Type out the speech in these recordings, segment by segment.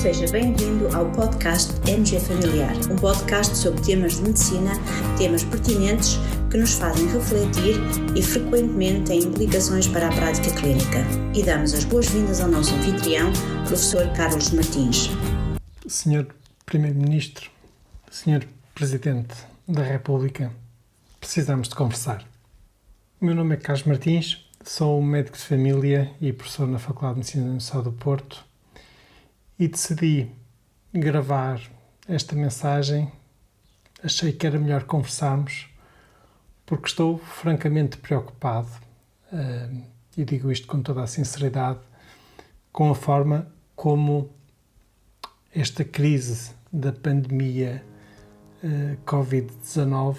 Seja bem-vindo ao podcast MG Familiar, um podcast sobre temas de medicina, temas pertinentes que nos fazem refletir e frequentemente têm implicações para a prática clínica. E damos as boas-vindas ao nosso anfitrião, professor Carlos Martins. Senhor Primeiro-Ministro, Senhor Presidente da República, precisamos de conversar. O meu nome é Carlos Martins, sou médico de família e professor na Faculdade de Medicina da Universidade do Porto e decidi gravar esta mensagem. Achei que era melhor conversarmos porque estou francamente preocupado, e digo isto com toda a sinceridade, com a forma como esta crise da pandemia Covid-19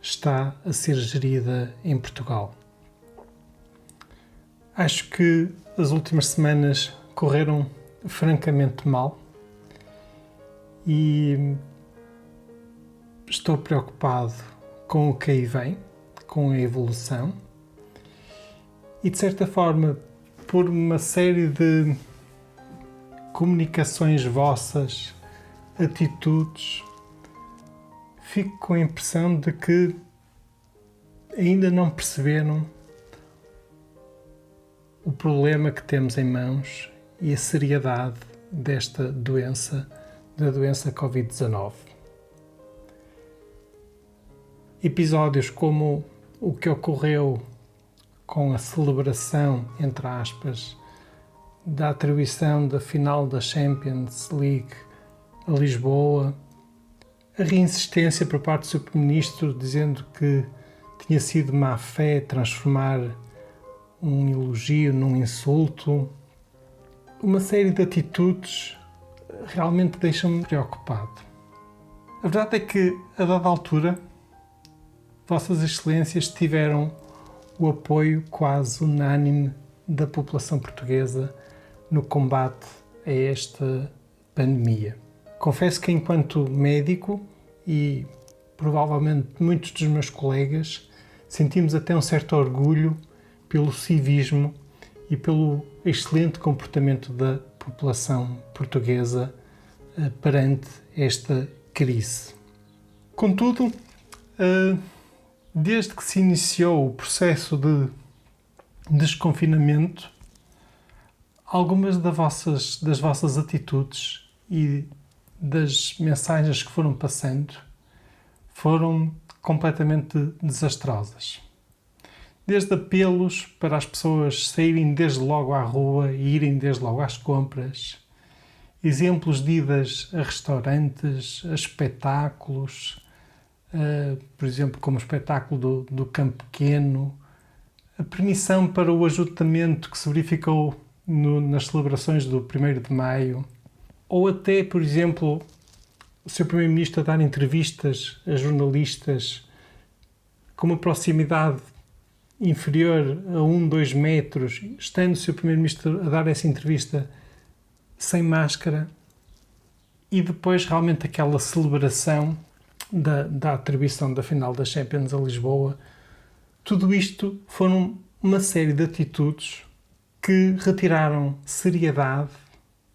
está a ser gerida em Portugal. Acho que as últimas semanas correram francamente mal e estou preocupado com o que aí vem, com a evolução e, de certa forma, por uma série de comunicações vossas, atitudes, fico com a impressão de que ainda não perceberam o problema que temos em mãos e a seriedade desta doença, da doença Covid-19. Episódios como o que ocorreu com a celebração, entre aspas, da atribuição da final da Champions League a Lisboa, a reinsistência por parte do Sr. Primeiro-Ministro dizendo que tinha sido má fé transformar um elogio num insulto, uma série de atitudes realmente deixam-me preocupado. A verdade é que, a dada altura, Vossas Excelências tiveram o apoio quase unânime da população portuguesa no combate a esta pandemia. Confesso que, enquanto médico e provavelmente muitos dos meus colegas, sentimos até um certo orgulho pelo civismo e pelo excelente comportamento da população portuguesa perante esta crise. Contudo, desde que se iniciou o processo de desconfinamento, algumas das vossas atitudes e das mensagens que foram passando foram completamente desastrosas. Desde apelos para as pessoas saírem desde logo à rua e irem desde logo às compras, exemplos de idas a restaurantes, a espetáculos, por exemplo, como o espetáculo do Campo Pequeno, a permissão para o ajuntamento que se verificou nas celebrações do 1º de Maio, ou até, por exemplo, o Sr. Primeiro-Ministro a dar entrevistas a jornalistas com uma proximidade inferior a 2 metros, estando o Sr. Primeiro-Ministro a dar essa entrevista sem máscara, e depois realmente aquela celebração da atribuição da final da Champions a Lisboa. Tudo isto foram uma série de atitudes que retiraram seriedade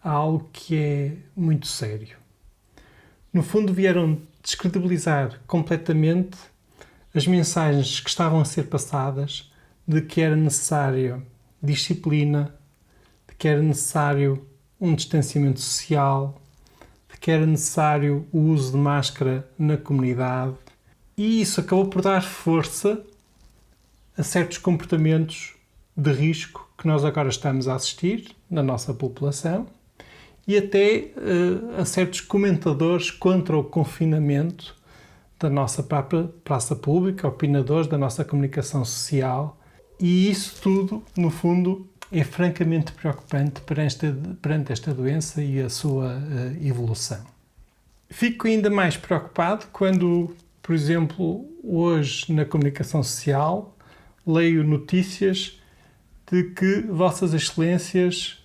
a algo que é muito sério. No fundo, vieram descredibilizar completamente as mensagens que estavam a ser passadas de que era necessário disciplina, de que era necessário um distanciamento social, de que era necessário o uso de máscara na comunidade, e isso acabou por dar força a certos comportamentos de risco que nós agora estamos a assistir na nossa população e até a certos comentadores contra o confinamento da nossa própria praça pública, opinadores da nossa comunicação social, e isso tudo, no fundo, é francamente preocupante perante esta doença e a sua evolução. Fico ainda mais preocupado quando, por exemplo, hoje na comunicação social, leio notícias de que Vossas Excelências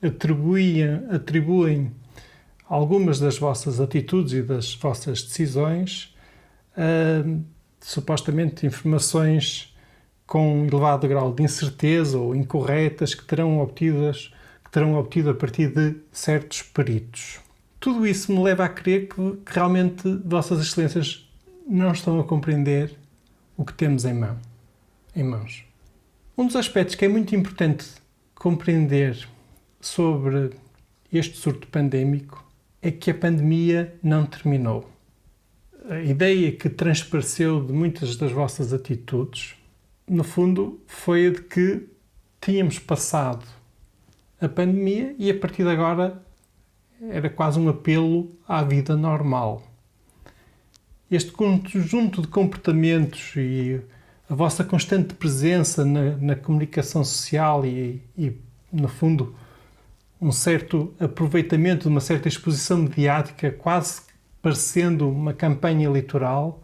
atribuem algumas das vossas atitudes e das vossas decisões supostamente informações com elevado grau de incerteza ou incorretas que terão obtido a partir de certos peritos. Tudo isso me leva a crer que realmente Vossas Excelências não estão a compreender o que temos em mãos. Um dos aspectos que é muito importante compreender sobre este surto pandémico é que a pandemia não terminou. A ideia que transpareceu de muitas das vossas atitudes, no fundo, foi a de que tínhamos passado a pandemia e a partir de agora era quase um apelo à vida normal. Este conjunto de comportamentos e a vossa constante presença na comunicação social e, no fundo, um certo aproveitamento de uma certa exposição mediática, quase parecendo uma campanha eleitoral,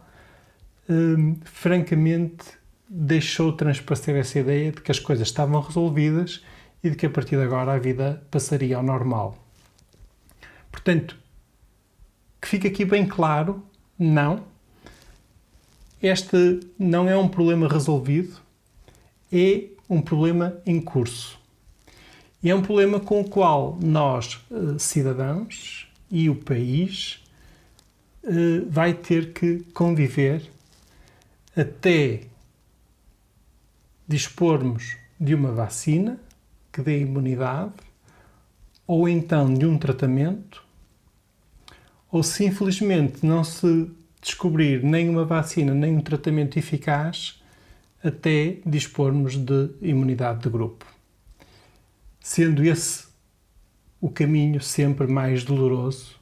francamente deixou transparecer essa ideia de que as coisas estavam resolvidas e de que a partir de agora a vida passaria ao normal. Portanto, que fique aqui bem claro, não. Este não é um problema resolvido, é um problema em curso. E é um problema com o qual nós, cidadãos, e o país vai ter que conviver até dispormos de uma vacina que dê imunidade, ou então de um tratamento, ou se infelizmente não se descobrir nem uma vacina nem um tratamento eficaz, até dispormos de imunidade de grupo. Sendo esse o caminho sempre mais doloroso,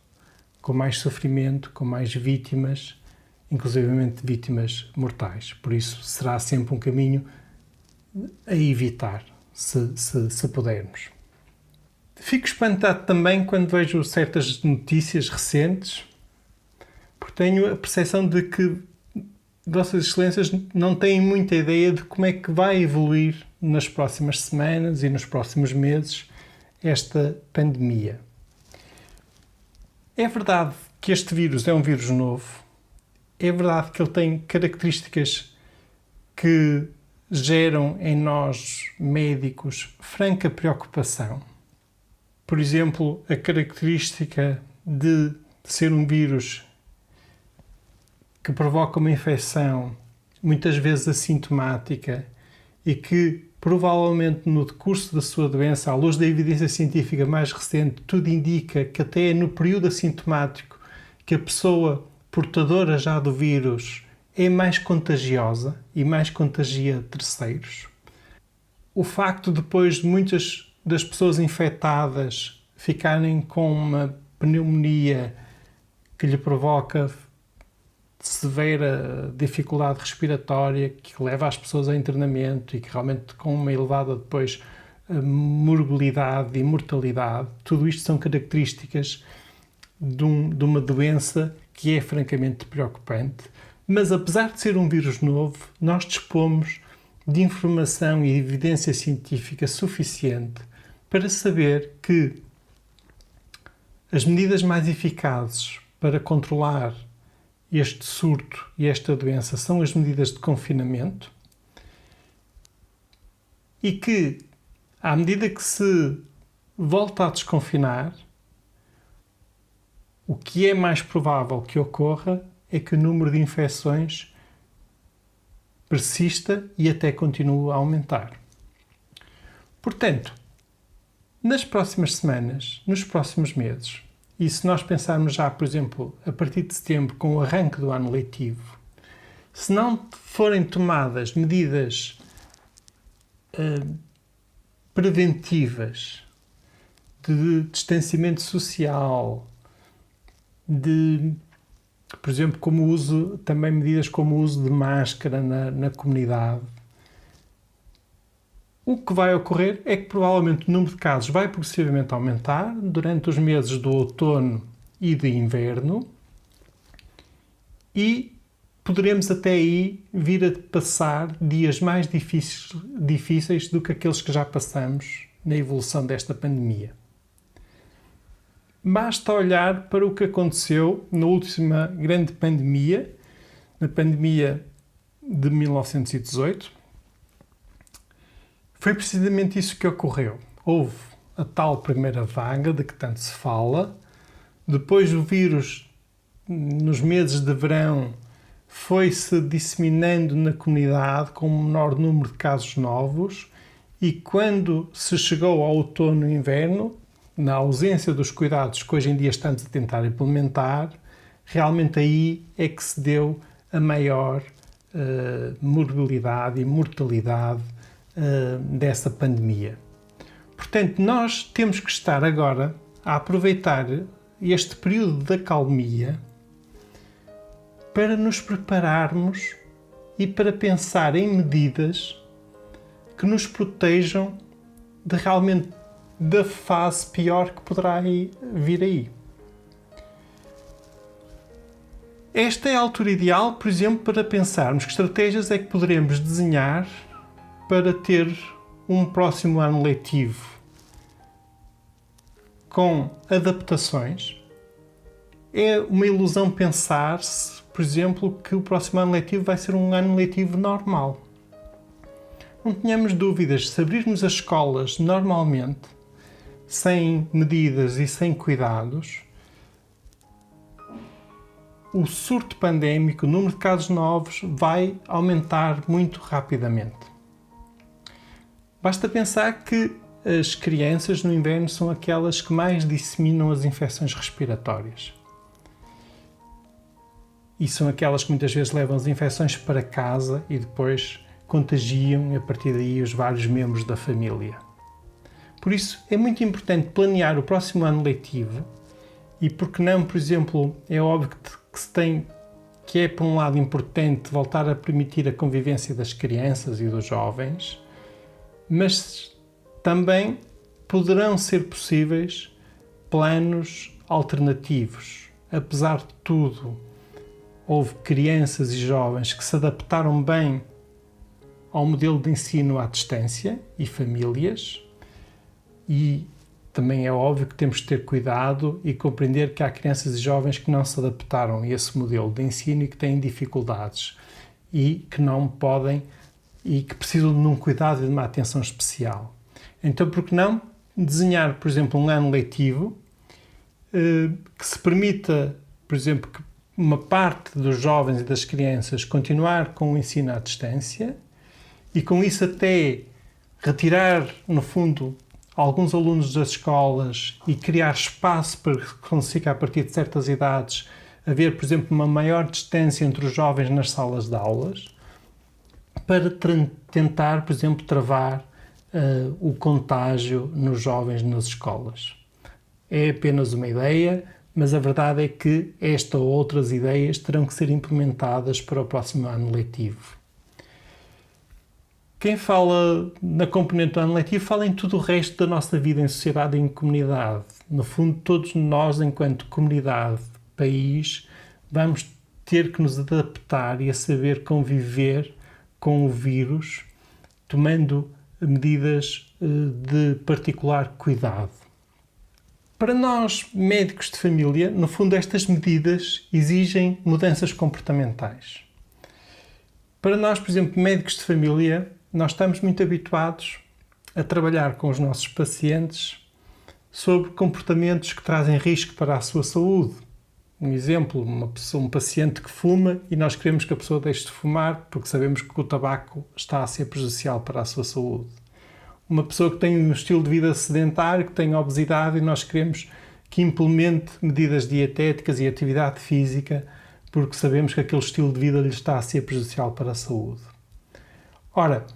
com mais sofrimento, com mais vítimas, inclusivamente vítimas mortais. Por isso será sempre um caminho a evitar, se pudermos. Fico espantado também quando vejo certas notícias recentes, porque tenho a percepção de que Vossas Excelências não têm muita ideia de como é que vai evoluir nas próximas semanas e nos próximos meses esta pandemia. É verdade que este vírus é um vírus novo, é verdade que ele tem características que geram em nós, médicos, franca preocupação. Por exemplo, a característica de ser um vírus que provoca uma infecção, muitas vezes assintomática, e que provavelmente no decurso da sua doença, à luz da evidência científica mais recente, tudo indica que até no período assintomático que a pessoa portadora já do vírus é mais contagiosa e mais contagia terceiros. O facto depois de muitas das pessoas infectadas ficarem com uma pneumonia que lhe provoca severa dificuldade respiratória, que leva as pessoas a internamento e que realmente com uma elevada depois morbilidade e mortalidade, tudo isto são características de uma doença que é francamente preocupante. Mas apesar de ser um vírus novo, nós dispomos de informação e evidência científica suficiente para saber que as medidas mais eficazes para controlar este surto e esta doença são as medidas de confinamento e que, à medida que se volta a desconfinar, o que é mais provável que ocorra é que o número de infecções persista e até continue a aumentar. Portanto, nas próximas semanas, nos próximos meses, e se nós pensarmos já, por exemplo, a partir de setembro, com o arranque do ano letivo, se não forem tomadas medidas preventivas de distanciamento social, por exemplo, também medidas como o uso de máscara na comunidade, o que vai ocorrer é que provavelmente o número de casos vai progressivamente aumentar durante os meses do outono e de inverno e poderemos até aí vir a passar dias mais difíceis do que aqueles que já passamos na evolução desta pandemia. Basta olhar para o que aconteceu na última grande pandemia, na pandemia de 1918. Foi precisamente isso que ocorreu. Houve a tal primeira vaga de que tanto se fala. Depois o vírus, nos meses de verão, foi-se disseminando na comunidade com um menor número de casos novos, e quando se chegou ao outono e inverno, na ausência dos cuidados que hoje em dia estamos a tentar implementar, realmente aí é que se deu a maior morbilidade e mortalidade dessa pandemia. Portanto, nós temos que estar agora a aproveitar este período de acalmia para nos prepararmos e para pensar em medidas que nos protejam de realmente da fase pior que poderá vir aí. Esta é a altura ideal, por exemplo, para pensarmos que estratégias é que poderemos desenhar para ter um próximo ano letivo com adaptações. É uma ilusão pensar-se, por exemplo, que o próximo ano letivo vai ser um ano letivo normal. Não tenhamos dúvidas, se abrirmos as escolas normalmente, sem medidas e sem cuidados, o surto pandémico, o número de casos novos, vai aumentar muito rapidamente. Basta pensar que as crianças no inverno são aquelas que mais disseminam as infecções respiratórias. E são aquelas que muitas vezes levam as infecções para casa e depois contagiam, a partir daí, os vários membros da família. Por isso, é muito importante planear o próximo ano letivo e, porque não, por exemplo, é óbvio que se tem, que é, por um lado, importante voltar a permitir a convivência das crianças e dos jovens, mas também poderão ser possíveis planos alternativos. Apesar de tudo, houve crianças e jovens que se adaptaram bem ao modelo de ensino à distância e famílias, e também é óbvio que temos de ter cuidado e compreender que há crianças e jovens que não se adaptaram a esse modelo de ensino e que têm dificuldades e que não podem e que precisam de um cuidado e de uma atenção especial. Então, por que não desenhar, por exemplo, um ano letivo que se permita, por exemplo, que uma parte dos jovens e das crianças continuar com o ensino à distância e com isso até retirar, no fundo, alguns alunos das escolas e criar espaço para que consiga, a partir de certas idades, haver, por exemplo, uma maior distância entre os jovens nas salas de aulas, para tentar, por exemplo, travar o contágio nos jovens nas escolas. É apenas uma ideia, mas a verdade é que esta ou outras ideias terão que ser implementadas para o próximo ano letivo. Quem fala na componente do ano letivo fala em tudo o resto da nossa vida em sociedade e em comunidade. No fundo, todos nós, enquanto comunidade, país, vamos ter que nos adaptar e a saber conviver com o vírus, tomando medidas de particular cuidado. Para nós, médicos de família, no fundo, estas medidas exigem mudanças comportamentais. Para nós, por exemplo, médicos de família, nós estamos muito habituados a trabalhar com os nossos pacientes sobre comportamentos que trazem risco para a sua saúde. Um exemplo, um paciente que fuma e nós queremos que a pessoa deixe de fumar porque sabemos que o tabaco está a ser prejudicial para a sua saúde. Uma pessoa que tem um estilo de vida sedentário, que tem obesidade e nós queremos que implemente medidas dietéticas e atividade física porque sabemos que aquele estilo de vida lhe está a ser prejudicial para a saúde. Ora,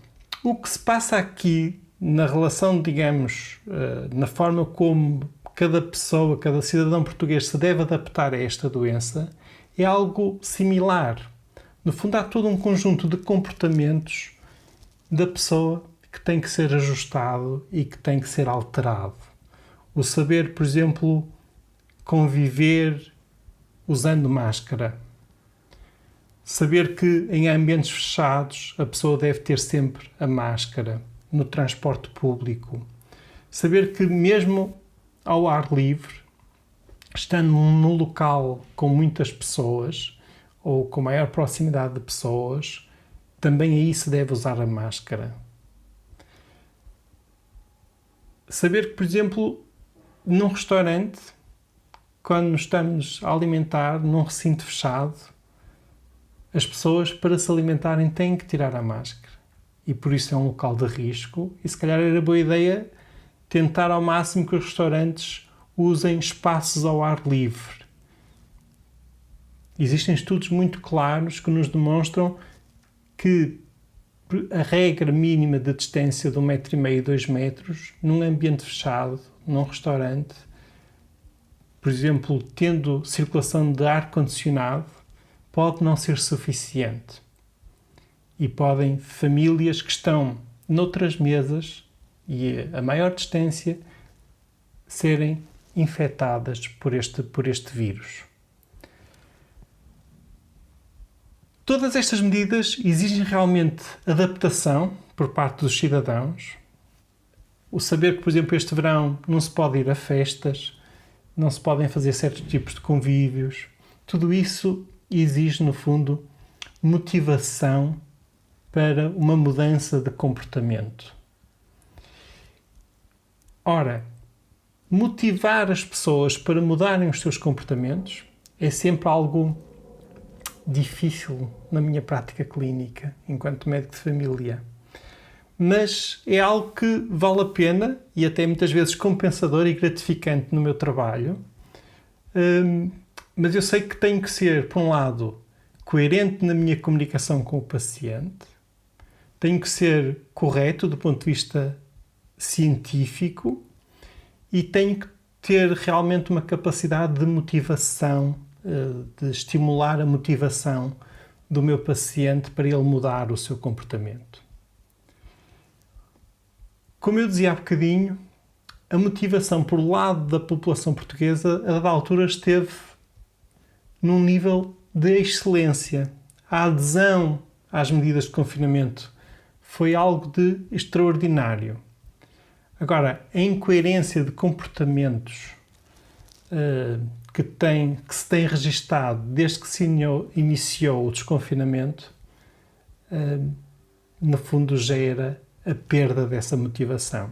o que se passa aqui na relação, digamos, na forma como cada pessoa, cada cidadão português se deve adaptar a esta doença, é algo similar. No fundo, há todo um conjunto de comportamentos da pessoa que tem que ser ajustado e que tem que ser alterado. O saber, por exemplo, conviver usando máscara. Saber que em ambientes fechados a pessoa deve ter sempre a máscara, no transporte público. Saber que mesmo ao ar livre, estando num local com muitas pessoas ou com maior proximidade de pessoas, também aí se deve usar a máscara. saber que, por exemplo, num restaurante, quando nos estamos a alimentar num recinto fechado, as pessoas, para se alimentarem, têm que tirar a máscara. E por isso é um local de risco. E se calhar era boa ideia tentar ao máximo que os restaurantes usem espaços ao ar livre. Existem estudos muito claros que nos demonstram que a regra mínima de distância de 1,5 m e 2 metros, num ambiente fechado, num restaurante, por exemplo, tendo circulação de ar-condicionado, pode não ser suficiente. E podem famílias que estão noutras mesas e a maior distância serem infectadas por este vírus. Todas estas medidas exigem realmente adaptação por parte dos cidadãos. O saber que, por exemplo, este verão não se pode ir a festas, não se podem fazer certos tipos de convívios. Tudo isso exige, no fundo, motivação para uma mudança de comportamento. Ora, motivar as pessoas para mudarem os seus comportamentos é sempre algo difícil na minha prática clínica, enquanto médico de família. Mas é algo que vale a pena e até muitas vezes compensador e gratificante no meu trabalho. Mas eu sei que tenho que ser, por um lado, coerente na minha comunicação com o paciente, tenho que ser correto do ponto de vista científico e tenho que ter realmente uma capacidade de motivação, de estimular a motivação do meu paciente para ele mudar o seu comportamento. Como eu dizia há bocadinho, a motivação por lado da população portuguesa, a dada altura, esteve num nível de excelência. A adesão às medidas de confinamento foi algo de extraordinário. Agora, a incoerência de comportamentos que se tem registado desde que se iniciou o desconfinamento, no fundo gera a perda dessa motivação.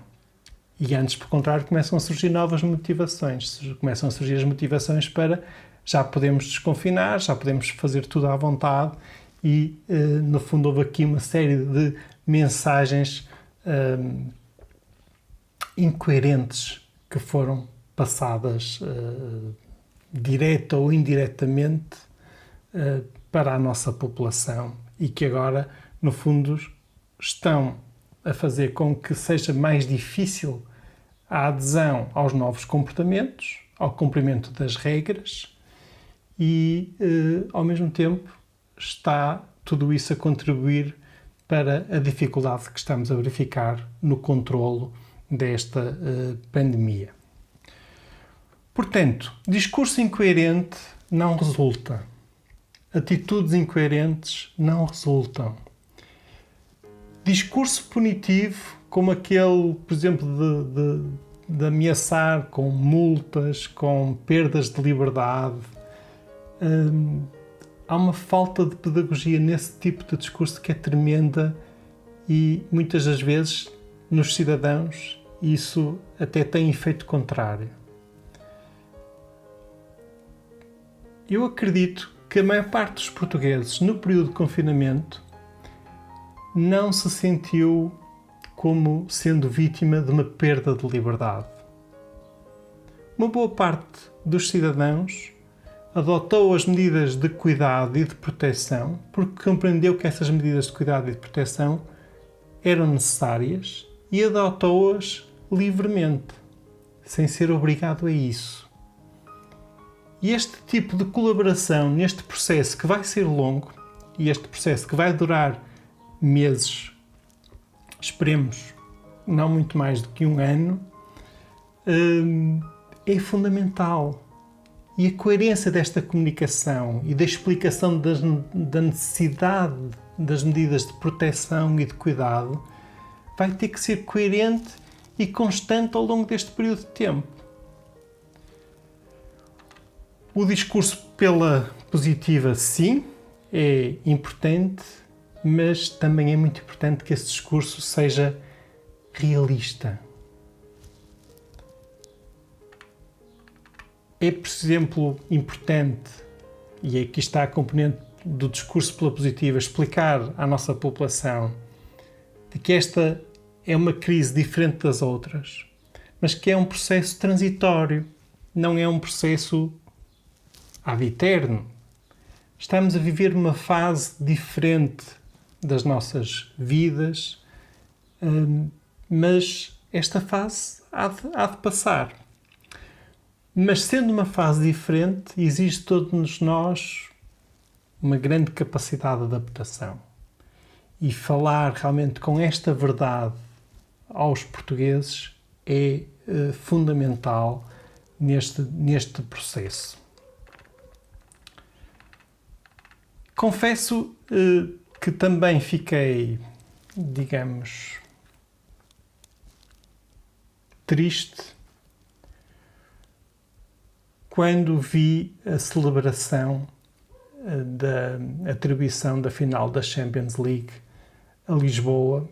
E antes, por contrário, começam a surgir novas motivações. Começam a surgir as motivações para já podemos desconfinar, já podemos fazer tudo à vontade e, no fundo, houve aqui uma série de mensagens incoerentes que foram passadas direta ou indiretamente para a nossa população e que agora, no fundo, estão a fazer com que seja mais difícil a adesão aos novos comportamentos, ao cumprimento das regras e, ao mesmo tempo, está tudo isso a contribuir para a dificuldade que estamos a verificar no controlo desta pandemia. Portanto, discurso incoerente não resulta. Atitudes incoerentes não resultam. Discurso punitivo, como aquele, por exemplo, de ameaçar com multas, com perdas de liberdade, há uma falta de pedagogia nesse tipo de discurso que é tremenda e muitas das vezes nos cidadãos isso até tem efeito contrário. Eu acredito que a maior parte dos portugueses no período de confinamento não se sentiu como sendo vítima de uma perda de liberdade. Uma boa parte dos cidadãos adotou as medidas de cuidado e de proteção porque compreendeu que essas medidas de cuidado e de proteção eram necessárias e adotou-as livremente, sem ser obrigado a isso. E este tipo de colaboração neste processo que vai ser longo e este processo que vai durar meses, esperemos não muito mais do que um ano, é fundamental. E a coerência desta comunicação e da explicação da necessidade das medidas de proteção e de cuidado vai ter que ser coerente e constante ao longo deste período de tempo. O discurso pela positiva, sim, é importante, mas também é muito importante que esse discurso seja realista. É, por exemplo, importante, e aqui está a componente do discurso pela positiva, explicar à nossa população de que esta é uma crise diferente das outras, mas que é um processo transitório, não é um processo ad eterno. Estamos a viver uma fase diferente das nossas vidas, mas esta fase há de passar. Mas sendo uma fase diferente, existe todos nós uma grande capacidade de adaptação. E falar realmente com esta verdade aos portugueses é fundamental neste processo. Confesso que também fiquei, digamos, triste quando vi a celebração da atribuição da final da Champions League a Lisboa,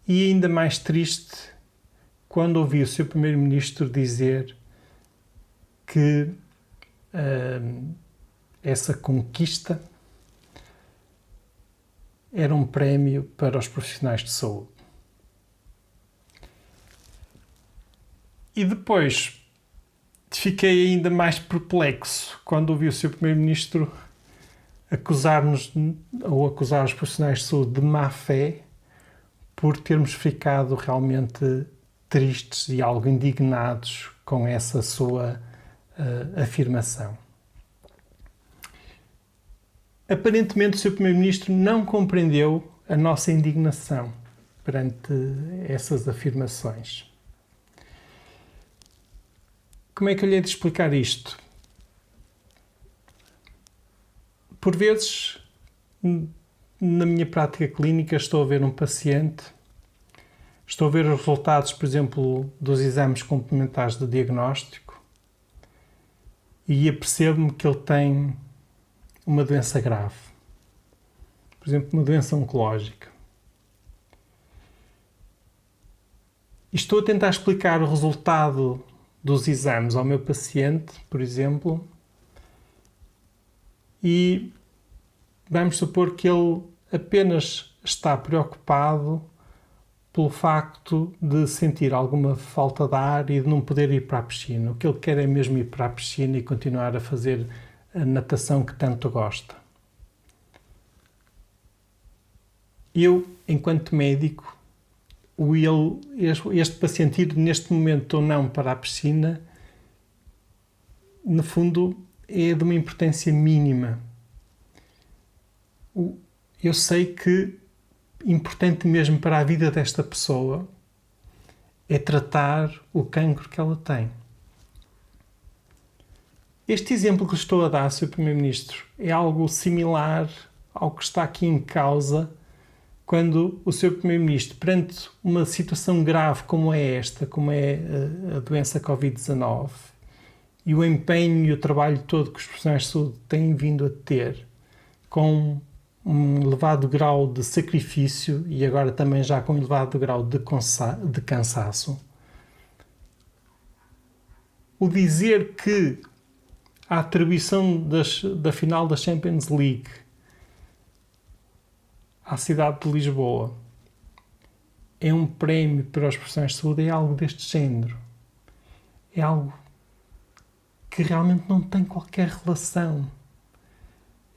e ainda mais triste quando ouvi o seu primeiro-ministro dizer que essa conquista era um prémio para os profissionais de saúde. E depois fiquei ainda mais perplexo quando ouvi o seu primeiro-ministro acusar os profissionais de saúde de má fé por termos ficado realmente tristes e algo indignados com essa sua afirmação. Aparentemente, o seu primeiro-ministro não compreendeu a nossa indignação perante essas afirmações. Como é que eu lhe hei de explicar isto? Por vezes, na minha prática clínica, estou a ver um paciente, estou a ver os resultados, por exemplo, dos exames complementares de diagnóstico e apercebo-me que ele tem uma doença grave. Por exemplo, uma doença oncológica. E estou a tentar explicar o resultado dos exames ao meu paciente, por exemplo, e vamos supor que ele apenas está preocupado pelo facto de sentir alguma falta de ar e de não poder ir para a piscina. O que ele quer é mesmo ir para a piscina e continuar a fazer a natação que tanto gosta. Eu, enquanto médico, este paciente ir neste momento ou não para a piscina, no fundo, é de uma importância mínima. Eu sei que importante mesmo para a vida desta pessoa é tratar o cancro que ela tem. Este exemplo que estou a dar, Sr. Primeiro-Ministro, é algo similar ao que está aqui em causa quando o Sr. Primeiro-Ministro, perante uma situação grave como é esta, como é a doença Covid-19, e o empenho e o trabalho todo que os profissionais de saúde têm vindo a ter, com um elevado grau de sacrifício e agora também já com um elevado grau de cansaço, o dizer que a atribuição da final da Champions League à cidade de Lisboa é um prémio para os profissionais de saúde, é algo deste género. É algo que realmente não tem qualquer relação.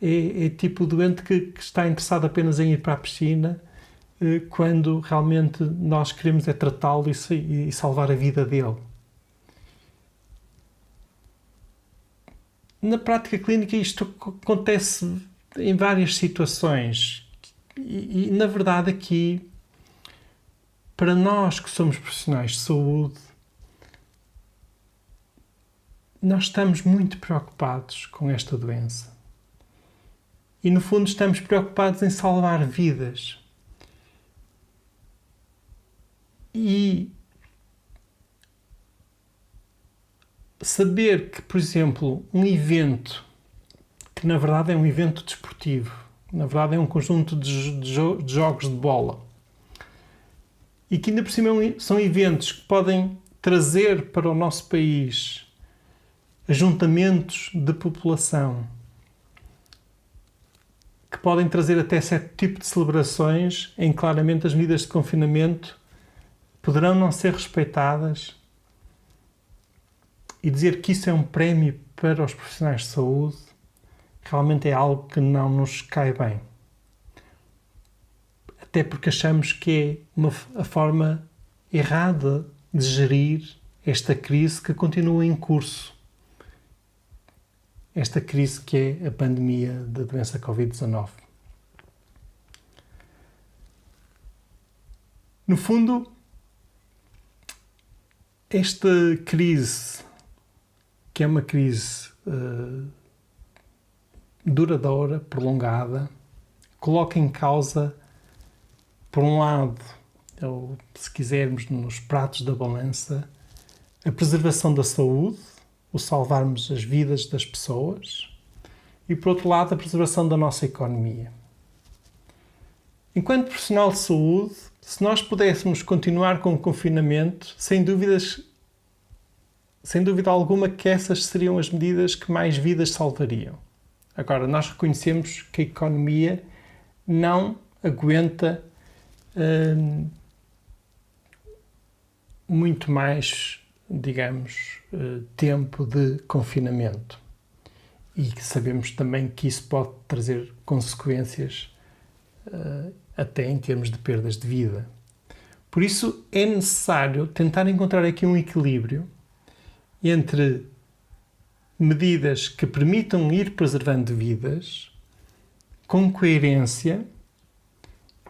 É tipo o doente que está interessado apenas em ir para a piscina, quando realmente nós queremos é tratá-lo e salvar a vida dele. Na prática clínica isto acontece em várias situações e na verdade aqui, para nós que somos profissionais de saúde, nós estamos muito preocupados com esta doença. E, no fundo, estamos preocupados em salvar vidas. E saber que, por exemplo, um evento, que na verdade é um evento desportivo, na verdade é um conjunto de jogos de bola, e que ainda por cima são eventos que podem trazer para o nosso país ajuntamentos de população que podem trazer até certo tipo de celebrações em que claramente as medidas de confinamento poderão não ser respeitadas, e dizer que isso é um prémio para os profissionais de saúde realmente é algo que não nos cai bem. Até porque achamos que é a forma errada de gerir esta crise que continua em curso. Esta crise que é a pandemia da doença Covid-19. No fundo, esta crise, que é uma crise duradoura, prolongada, coloca em causa, por um lado, ou se quisermos nos pratos da balança, a preservação da saúde, o salvarmos as vidas das pessoas, e por outro lado a preservação da nossa economia. Enquanto profissional de saúde, se nós pudéssemos continuar com o confinamento, sem dúvida alguma que essas seriam as medidas que mais vidas salvariam. Agora, nós reconhecemos que a economia não aguenta muito mais, digamos, tempo de confinamento, e que sabemos também que isso pode trazer consequências até em termos de perdas de vida. Por isso é necessário tentar encontrar aqui um equilíbrio entre medidas que permitam ir preservando vidas com coerência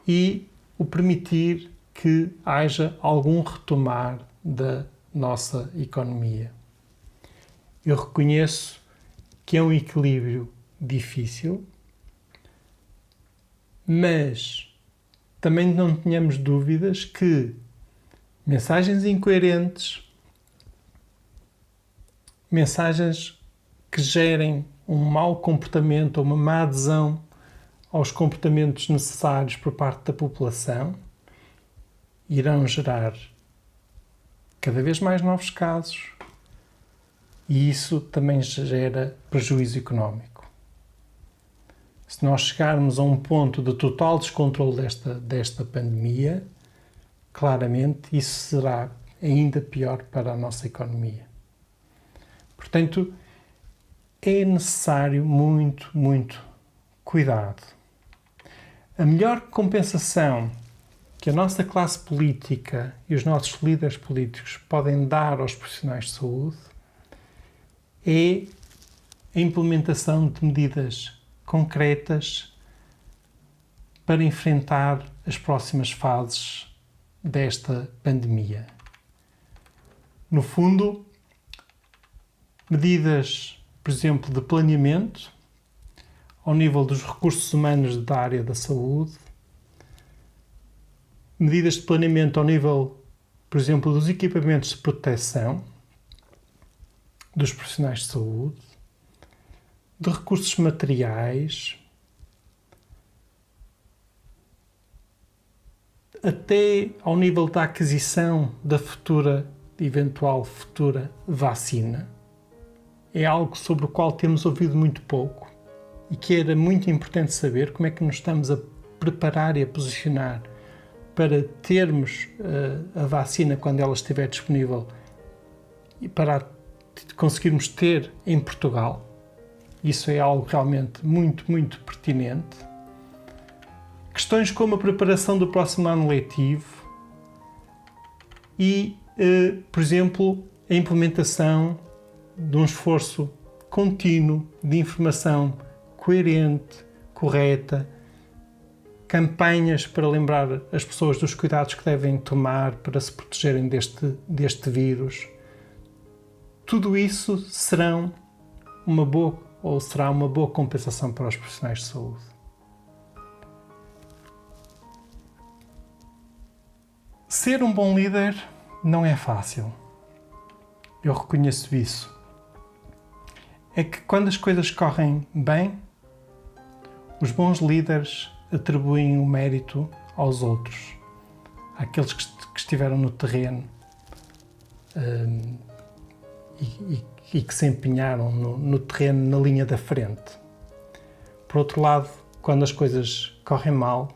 e o permitir que haja algum retomar da nossa economia. Eu reconheço que é um equilíbrio difícil, mas também não tenhamos dúvidas que mensagens incoerentes, mensagens que gerem um mau comportamento ou uma má adesão aos comportamentos necessários por parte da população irão gerar cada vez mais novos casos, e isso também gera prejuízo económico. Se nós chegarmos a um ponto de total descontrole desta pandemia, claramente isso será ainda pior para a nossa economia. Portanto, é necessário muito cuidado. A melhor compensação que a nossa classe política e os nossos líderes políticos podem dar aos profissionais de saúde é a implementação de medidas concretas para enfrentar as próximas fases desta pandemia. No fundo, medidas, por exemplo, de planeamento ao nível dos recursos humanos da área da saúde, medidas de planeamento ao nível, por exemplo, dos equipamentos de proteção dos profissionais de saúde, de recursos materiais, até ao nível da aquisição da eventual futura vacina. É algo sobre o qual temos ouvido muito pouco e que era muito importante saber como é que nos estamos a preparar e a posicionar para termos a vacina quando ela estiver disponível e para conseguirmos ter em Portugal. Isso é algo realmente muito pertinente. Questões como a preparação do próximo ano letivo e, por exemplo, a implementação de um esforço contínuo de informação coerente, correta, campanhas para lembrar as pessoas dos cuidados que devem tomar para se protegerem deste vírus. Tudo isso será uma boa compensação para os profissionais de saúde. Ser um bom líder não é fácil. Eu reconheço isso. É que quando as coisas correm bem, os bons líderes atribuem o mérito aos outros, àqueles que estiveram no terreno, e que se empenharam no terreno, na linha da frente. Por outro lado, quando as coisas correm mal,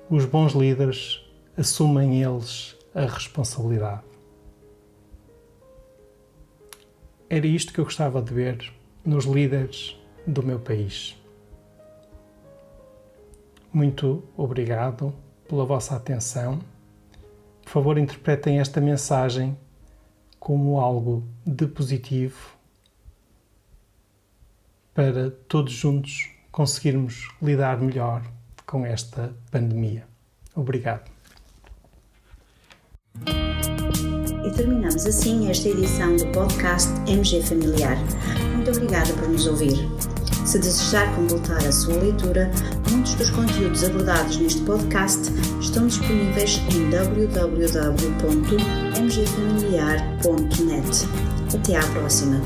os bons líderes assumem eles a responsabilidade. Era isto que eu gostava de ver nos líderes do meu país. Muito obrigado pela vossa atenção. Por favor, interpretem esta mensagem como algo de positivo para todos juntos conseguirmos lidar melhor com esta pandemia. Obrigado. E terminamos assim esta edição do podcast MG Familiar. Muito obrigada por nos ouvir. Se desejar completar a sua leitura, muitos dos conteúdos abordados neste podcast estão disponíveis em www.mgfamiliar.net. Até à próxima!